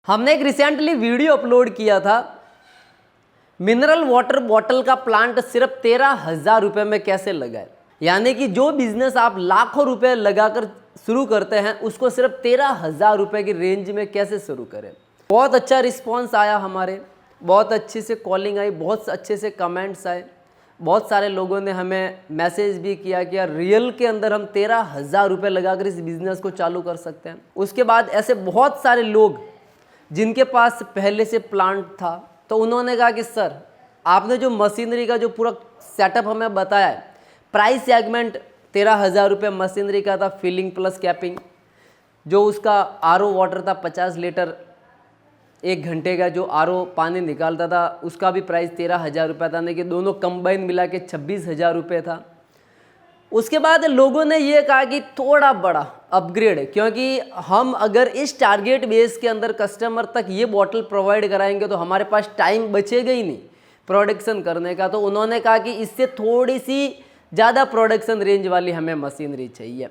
हमने एक recently video upload किया था, मिनरल वाटर बॉटल का प्लांट सिर्फ 13,000 रुपये में कैसे लगाए। यानी कि जो बिजनेस आप लाखों रुपए लगाकर शुरू करते हैं उसको सिर्फ 13,000 रुपये की रेंज में कैसे शुरू करें। बहुत अच्छा रिस्पॉन्स आया, हमारे बहुत अच्छी से कॉलिंग आई, बहुत अच्छे से कमेंट्स आए, बहुत सारे लोगों ने हमें मैसेज भी किया कि यार रियल के अंदर हम 13,000 रुपये लगाकर इस बिज़नेस को चालू कर सकते हैं। उसके बाद ऐसे बहुत सारे लोग जिनके पास पहले से प्लांट था, तो उन्होंने कहा कि सर आपने जो मशीनरी का जो पूरा सेटअप हमें बताया है, प्राइस सेगमेंट 13,000 रुपये मशीनरी का था, फिलिंग प्लस कैपिंग, जो उसका आरओ वाटर था 50 लीटर 1 घंटे का जो आरओ पानी निकालता था उसका भी प्राइस 13,000 रुपये था, यानी कि दोनों कंबाइन मिला के 26,000 रुपये था। उसके बाद लोगों ने ये कहा कि थोड़ा बड़ा अपग्रेड, क्योंकि हम अगर इस टारगेट बेस के अंदर कस्टमर तक ये बॉटल प्रोवाइड कराएंगे तो हमारे पास टाइम बचेगा ही नहीं प्रोडक्शन करने का। तो उन्होंने कहा कि इससे थोड़ी सी ज़्यादा प्रोडक्शन रेंज वाली हमें मशीनरी चाहिए।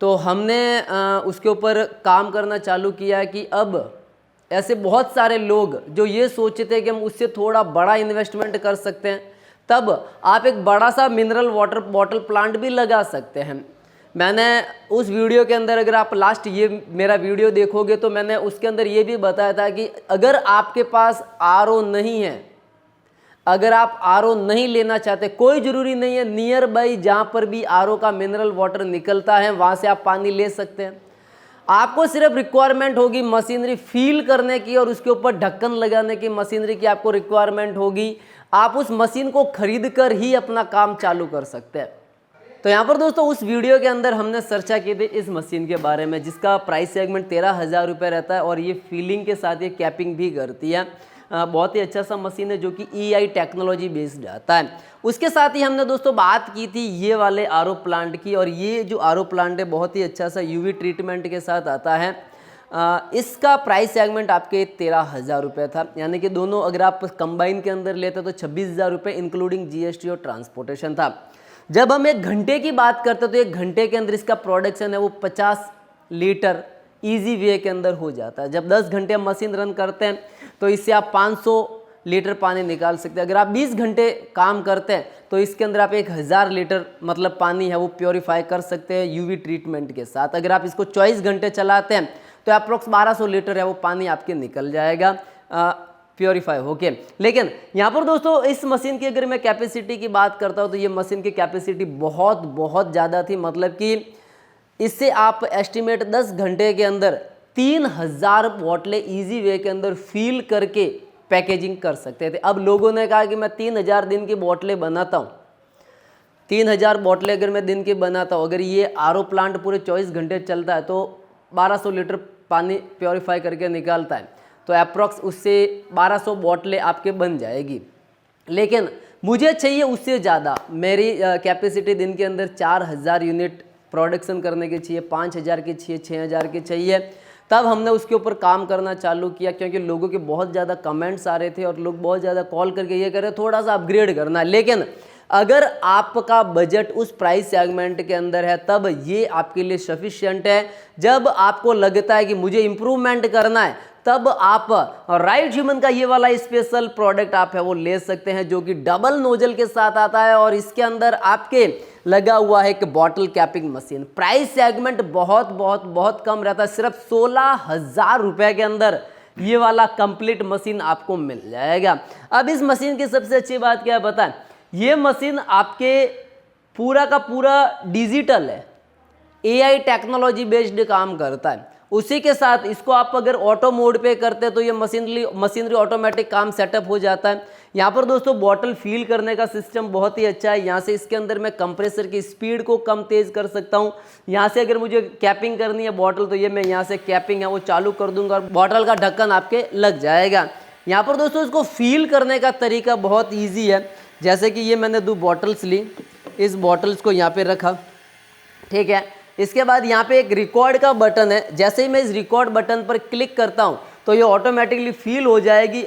तो हमने उसके ऊपर काम करना चालू किया कि अब ऐसे बहुत सारे लोग जो ये सोचते हैं कि हम उससे थोड़ा बड़ा इन्वेस्टमेंट कर सकते हैं, तब आप एक बड़ा सा मिनरल वाटर बॉटल प्लांट भी लगा सकते हैं। मैंने उस वीडियो के अंदर, अगर आप लास्ट ये मेरा वीडियो देखोगे तो मैंने उसके अंदर ये भी बताया था कि अगर आपके पास आरओ नहीं है, अगर आप आरओ नहीं लेना चाहते, कोई ज़रूरी नहीं है, नियर बाई जहाँ पर भी आरओ का मिनरल वाटर निकलता है वहाँ से आप पानी ले सकते हैं। आपको सिर्फ रिक्वायरमेंट होगी मशीनरी फील करने की और उसके ऊपर ढक्कन लगाने की मशीनरी की आपको रिक्वायरमेंट होगी। आप उस मशीन को खरीद कर ही अपना काम चालू कर सकते हैं। तो यहाँ पर दोस्तों उस वीडियो के अंदर हमने चर्चा की थी इस मशीन के बारे में, जिसका प्राइस सेगमेंट 13,000 रुपये रहता है और ये फीलिंग के साथ ये कैपिंग भी करती है। बहुत ही अच्छा सा मशीन है जो कि EI टेक्नोलॉजी बेस्ड आता है। उसके साथ ही हमने दोस्तों बात की थी ये वाले आरओ प्लांट की, और ये जो आरओ प्लांट है बहुत ही अच्छा सा UV ट्रीटमेंट के साथ आता है। इसका प्राइस सेगमेंट आपके 13,000 रुपये था, यानी कि दोनों अगर आप कंबाइन के अंदर लेते तो 26,000 रुपये इंक्लूडिंग GST और ट्रांसपोर्टेशन था। जब हम 1 घंटे की बात करते तो 1 घंटे के अंदर इसका प्रोडक्शन है वो 50 लीटर ईजी वे के अंदर हो जाता है। जब 10 घंटे हम मशीन रन करते हैं तो इससे आप 500 लीटर पानी निकाल सकते हैं। अगर आप 20 घंटे काम करते हैं तो इसके अंदर आप 1000 लीटर मतलब पानी है वो प्योरीफाई कर सकते हैं UV ट्रीटमेंट के साथ। अगर आप इसको 24 घंटे चलाते हैं तो अप्रोक्स 1200 लीटर है वो पानी आपके निकल जाएगा प्योरीफाई होके। लेकिन यहाँ पर दोस्तों इस मशीन की अगर मैं कैपेसिटी की बात करता हूँ तो ये मशीन की कैपेसिटी बहुत ज़्यादा थी, मतलब कि इससे आप एस्टिमेट 10 घंटे के अंदर 3000 बोतलें ईजी वे के अंदर फील करके पैकेजिंग कर सकते थे। अब लोगों ने कहा कि मैं 3000 दिन की बोतलें बनाता हूँ, 3000 बोतलें अगर मैं दिन की बनाता हूँ, अगर ये आरओ प्लांट पूरे 24 घंटे चलता है तो 1200 लीटर पानी प्योरीफाई करके निकालता है, तो अप्रॉक्स उससे 1200 बोतलें आपके बन जाएगी। लेकिन मुझे चाहिए उससे ज़्यादा, मेरी कैपेसिटी दिन के अंदर 4000 यूनिट प्रोडक्शन करने की चाहिए, 5000 की चाहिए, 6000 की चाहिए। तब हमने उसके ऊपर काम करना चालू किया, क्योंकि लोगों के बहुत ज़्यादा कमेंट्स आ रहे थे और लोग बहुत ज़्यादा कॉल करके ये कह रहे थोड़ा सा अपग्रेड करना है। लेकिन अगर आपका बजट उस प्राइस सेगमेंट के अंदर है तब ये आपके लिए सफिशिएंट है। जब आपको लगता है कि मुझे इम्प्रूवमेंट करना है तब आप राइट ह्यूमन का ये वाला स्पेशल प्रोडक्ट आप है वो ले सकते हैं, जो कि डबल नोजल के साथ आता है और इसके अंदर आपके लगा हुआ है एक bottle capping machine. Price segment बहुत कम रहता है, सिर्फ 16,000 रुपये के अंदर ये वाला कंप्लीट मशीन आपको मिल जाएगा। अब इस मशीन की सबसे अच्छी बात क्या है बताएं, ये मशीन आपके पूरा का पूरा डिजिटल है, AI टेक्नोलॉजी बेस्ड काम करता है। उसी के साथ इसको आप अगर ऑटो मोड पे करते हैं तो ये मशीनरी ऑटोमेटिक काम सेटअप हो जाता है। यहाँ पर दोस्तों बॉटल फील करने का सिस्टम बहुत ही अच्छा है। यहाँ से इसके अंदर मैं कंप्रेसर की स्पीड को कम तेज़ कर सकता हूँ। यहाँ से अगर मुझे कैपिंग करनी है बॉटल तो ये मैं यहाँ से कैपिंग है वो चालू कर दूंगा और बॉटल का ढक्कन आपके लग जाएगा। यहाँ पर दोस्तों इसको फील करने का तरीका बहुत ईजी है। जैसे कि ये मैंने 2 बॉटल्स ली, इस बॉटल्स को यहाँ पे रखा, ठीक है। इसके बाद यहाँ पे एक रिकॉर्ड का बटन है, जैसे ही मैं इस रिकॉर्ड बटन पर क्लिक करता हूँ तो ये ऑटोमेटिकली फील हो जाएगी।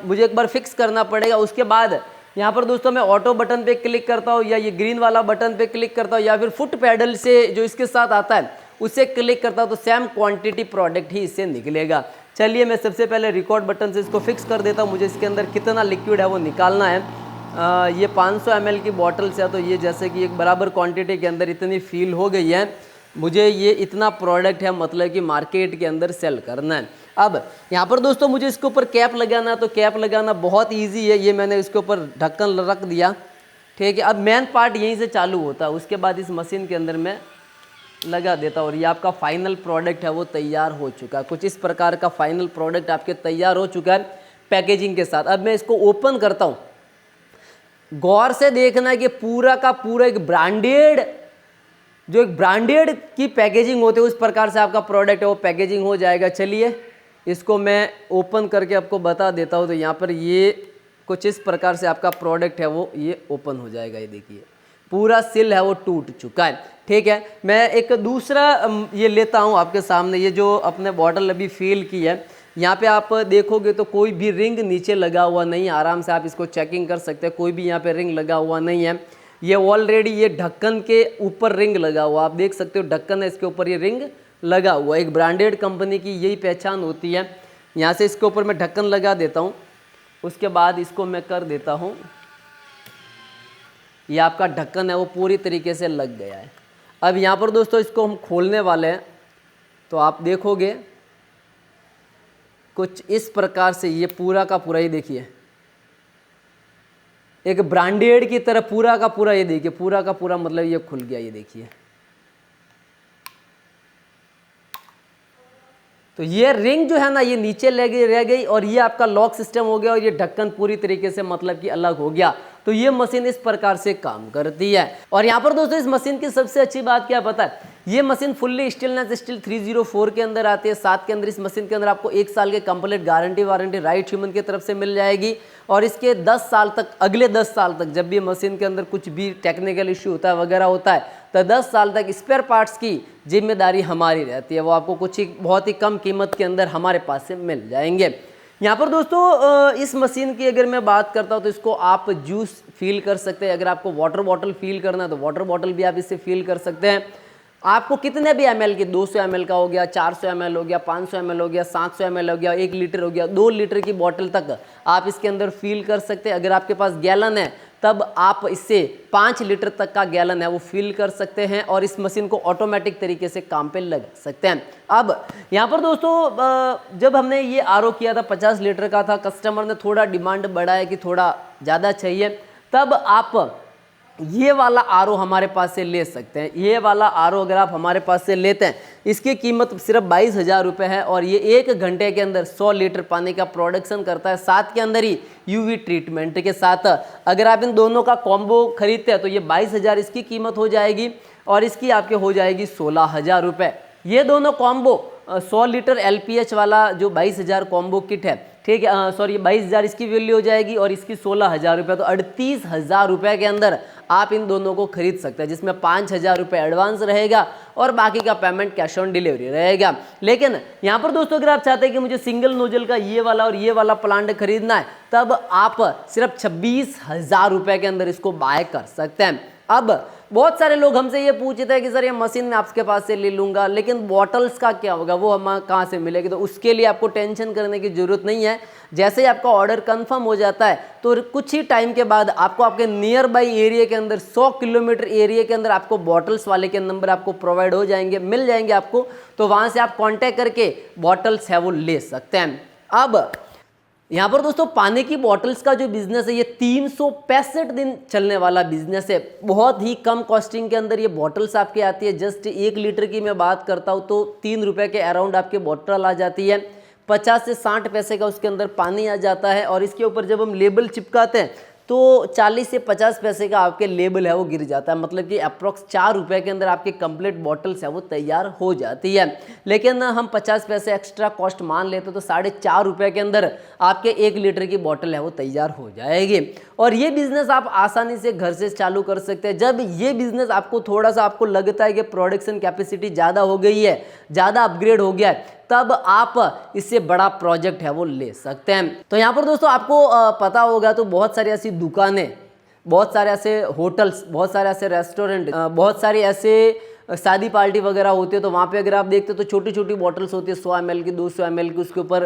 मुझे एक बार फिक्स करना पड़ेगा। उसके बाद यहाँ पर दोस्तों मैं ऑटो बटन पे क्लिक करता हूँ या ये ग्रीन वाला बटन पे क्लिक करता हूँ या फिर फुट पैडल से जो इसके साथ आता है उससे क्लिक करता हूँ तो सेम क्वांटिटी प्रोडक्ट ही इससे निकलेगा। चलिए मैं सबसे पहले रिकॉर्ड बटन से इसको फिक्स कर देता हूँ। मुझे इसके अंदर कितना लिक्विड है वो निकालना है। ये 500 ml की बॉटल से है, तो ये जैसे कि एक बराबर क्वांटिटी के अंदर इतनी फील हो गई है। मुझे ये इतना प्रोडक्ट है मतलब कि मार्केट के अंदर सेल करना है। अब यहाँ पर दोस्तों मुझे इसके ऊपर कैप लगाना है, तो कैप लगाना बहुत ईजी है। ये मैंने इसके ऊपर ढक्कन रख दिया, ठीक है। अब मेन पार्ट यहीं से चालू होता है, उसके बाद इस मशीन के अंदर मैं लगा देता हूँ और ये आपका फाइनल प्रोडक्ट है वो तैयार हो चुका है। कुछ इस प्रकार का फाइनल प्रोडक्ट आपके तैयार हो चुका है पैकेजिंग के साथ। अब मैं इसको ओपन करता हूँ। गौर से देखना है कि पूरा का पूरा एक ब्रांडेड, जो एक ब्रांडेड की पैकेजिंग होती है उस प्रकार से आपका प्रोडक्ट है वो पैकेजिंग हो जाएगा। चलिए इसको मैं ओपन करके आपको बता देता हूँ। तो यहाँ पर ये कुछ इस प्रकार से आपका प्रोडक्ट है वो ये ओपन हो जाएगा। ये देखिए पूरा सिल है वो टूट चुका है, ठीक है। मैं एक दूसरा ये लेता हूँ आपके सामने। ये जो अपने बॉटल अभी फिल की है, यहाँ पे आप देखोगे तो कोई भी रिंग नीचे लगा हुआ नहीं है। आराम से आप इसको चेकिंग कर सकते हैं, कोई भी यहाँ पे रिंग लगा हुआ नहीं है। ये ऑलरेडी ये ढक्कन के ऊपर रिंग लगा हुआ, आप देख सकते हो ढक्कन है इसके ऊपर ये रिंग लगा हुआ। एक ब्रांडेड कंपनी की यही पहचान होती है। यहाँ से इसके ऊपर मैं ढक्कन लगा देता हूँ, उसके बाद इसको मैं कर देता हूँ। ये आपका ढक्कन है वो पूरी तरीके से लग गया है। अब यहाँ पर दोस्तों इसको हम खोलने वाले हैं, तो आप देखोगे कुछ इस प्रकार से ये पूरा का पूरा, ये देखिए एक ब्रांडेड की तरह पूरा का पूरा, ये देखिए पूरा का पूरा मतलब ये खुल गया। ये देखिए तो ये रिंग जो है ना ये नीचे रह गई और ये आपका लॉक सिस्टम हो गया और ये ढक्कन पूरी तरीके से मतलब कि अलग हो गया। तो ये मशीन इस प्रकार से काम करती है। और यहाँ पर दोस्तों इस मशीन की सबसे अच्छी बात क्या पता है, ये मशीन फुल्ली स्टेनलेस स्टील 304 के अंदर आती है। साथ के अंदर इस मशीन के अंदर आपको 1 साल के complete guarantee warranty right human की तरफ से मिल जाएगी। और इसके 10 साल तक, अगले 10 साल तक जब भी मशीन के अंदर कुछ भी टेक्निकल इश्यू होता है वगैरह होता है, तो 10 साल तक स्पेयर पार्ट्स की जिम्मेदारी हमारी रहती है। वो आपको कुछ ही बहुत ही कम कीमत के अंदर हमारे पास से मिल जाएंगे। यहाँ पर दोस्तों इस मशीन की अगर मैं बात करता हूँ तो इसको आप जूस फील कर सकते हैं। अगर आपको वाटर बॉटल फील करना है तो वाटर बॉटल भी आप इससे फील कर सकते हैं। आपको कितने भी ml की, 200 ml का हो गया, 400 ml हो गया, 500 ml हो गया, 700 ml हो गया, 1 लीटर हो गया, 2 लीटर की बॉटल तक आप इसके अंदर फील कर सकते हैं। अगर आपके पास गैलन है तब आप इससे 5 लीटर तक का गैलन है वो फील कर सकते हैं और इस मशीन को ऑटोमेटिक तरीके से काम पे लगा सकते हैं। अब यहाँ पर दोस्तों जब हमने ये आरओ किया था 50 लीटर का था, कस्टमर ने थोड़ा डिमांड बढ़ाया कि थोड़ा ज़्यादा चाहिए, तब आप ये वाला आरओ हमारे पास से ले सकते हैं। ये वाला आरओ अगर आप हमारे पास से लेते हैं, इसकी कीमत सिर्फ 22,000 रुपये है और ये 1 घंटे के अंदर 100 लीटर पानी का प्रोडक्शन करता है। साथ के अंदर ही यूवी ट्रीटमेंट के साथ। अगर आप इन दोनों का कॉम्बो खरीदते हैं तो ये 22,000 इसकी कीमत हो जाएगी और इसकी आपके हो जाएगी 16,000 रुपये। ये दोनों कॉम्बो 100 लीटर LPH वाला जो 22,000 कॉम्बो किट है, ठीक है, सॉरी 22,000 इसकी वैल्यू हो जाएगी और इसकी 16,000 रुपये। तो 38,000 रुपये के अंदर आप इन दोनों को खरीद सकते हैं, जिसमें 5,000 रुपये एडवांस रहेगा और बाकी का पेमेंट कैश ऑन डिलीवरी रहेगा। लेकिन यहाँ पर दोस्तों अगर आप चाहते हैं कि मुझे सिंगल नोजल का ये वाला और ये वाला प्लांट खरीदना है, तब आप सिर्फ 26,000 रुपये के अंदर इसको बाय कर सकते हैं। अब बहुत सारे लोग हमसे ये पूछते हैं कि सर ये मशीन मैं आपके पास से ले लूँगा, लेकिन बॉटल्स का क्या होगा, वो हम कहाँ से मिलेगी? तो उसके लिए आपको टेंशन करने की ज़रूरत नहीं है। जैसे ही आपका ऑर्डर कंफर्म हो जाता है तो कुछ ही टाइम के बाद आपको आपके नियर बाई एरिया के अंदर 100 किलोमीटर एरिया के अंदर आपको बॉटल्स वाले के नंबर आपको प्रोवाइड हो जाएंगे, मिल जाएंगे आपको। तो वहाँ से आप कॉन्टैक्ट करके बॉटल्स है वो ले सकते हैं। अब यहाँ पर दोस्तों पानी की बॉटल्स का जो बिजनेस है ये 365 दिन चलने वाला बिजनेस है। बहुत ही कम कॉस्टिंग के अंदर ये बॉटल्स आपके आती है। जस्ट 1 लीटर की मैं बात करता हूँ तो 3 रुपये के अराउंड आपके बॉटल आ जाती है। 50 से 60 पैसे का उसके अंदर पानी आ जाता है और इसके ऊपर जब हम लेबल चिपकाते हैं तो 40 से 50 पैसे का आपके लेबल है वो गिर जाता है। मतलब कि अप्रॉक्स 4 रुपये के अंदर आपकी कंप्लीट बॉटल्स है वो तैयार हो जाती है। लेकिन हम 50 पैसे एक्स्ट्रा कॉस्ट मान लेते तो 4.5 रुपये के अंदर आपके 1 लीटर की बॉटल है वो तैयार हो जाएगी। और ये बिज़नेस आप आसानी से घर से चालू कर सकते हैं। जब ये बिज़नेस आपको थोड़ा सा आपको लगता है कि प्रोडक्शन कैपेसिटी ज़्यादा हो गई है, ज़्यादा अपग्रेड हो गया है, तब आप इससे बड़ा प्रोजेक्ट है वो ले सकते हैं। तो यहाँ पर दोस्तों आपको पता होगा तो बहुत सारी ऐसी दुकानें, बहुत सारे ऐसे होटल्स, बहुत सारे ऐसे रेस्टोरेंट, बहुत सारे ऐसे शादी पार्टी वगैरह होती है तो वहाँ पे अगर आप देखते हो तो छोटी छोटी बॉटल्स होती है 100 ml की, 200 ml की, उसके ऊपर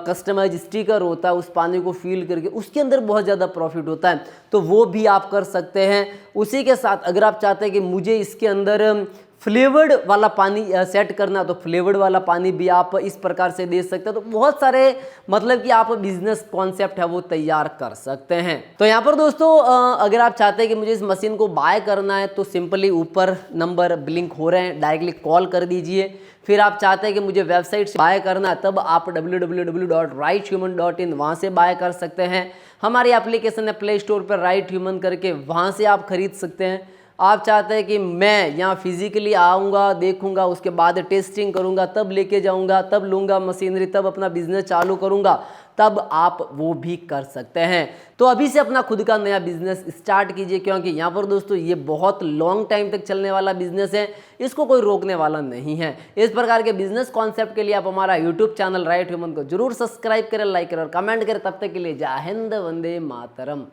कस्टमाइज स्टिकर होता है, उस पानी को फील करके उसके अंदर बहुत ज़्यादा प्रॉफिट होता है, तो वो भी आप कर सकते हैं। उसी के साथ अगर आप चाहते हैं कि मुझे इसके अंदर फ्लेवर्ड वाला पानी सेट करना, तो फ्लेवर्ड वाला पानी भी आप इस प्रकार से दे सकते हैं। तो बहुत सारे मतलब कि आप बिजनेस कॉन्सेप्ट है वो तैयार कर सकते हैं। तो यहाँ पर दोस्तों अगर आप चाहते हैं कि मुझे इस मशीन को बाय करना है तो सिंपली ऊपर नंबर ब्लिंक हो रहे हैं, डायरेक्टली कॉल कर दीजिए। फिर आप चाहते हैं कि मुझे वेबसाइट से बाय करना है तब आप www.righthuman.in वहाँ से बाय कर सकते हैं। हमारी एप्लीकेशन है प्ले स्टोर पर राइट ह्यूमन करके, वहाँ से आप खरीद सकते हैं। आप चाहते हैं कि मैं यहाँ फिजिकली आऊँगा, देखूँगा, उसके बाद टेस्टिंग करूँगा, तब लेके जाऊँगा, तब लूँगा मशीनरी, तब अपना बिजनेस चालू करूँगा, तब आप वो भी कर सकते हैं। तो अभी से अपना खुद का नया बिजनेस स्टार्ट कीजिए, क्योंकि यहाँ पर दोस्तों ये बहुत लॉन्ग टाइम तक चलने वाला बिजनेस है, इसको कोई रोकने वाला नहीं है। इस प्रकार के बिजनेस कॉन्सेप्ट के लिए आप हमारा यूट्यूब चैनल राइट ह्यूमन को जरूर सब्सक्राइब करें, लाइक करें और कमेंट करें। तब तक के लिए जय हिंद, वंदे मातरम।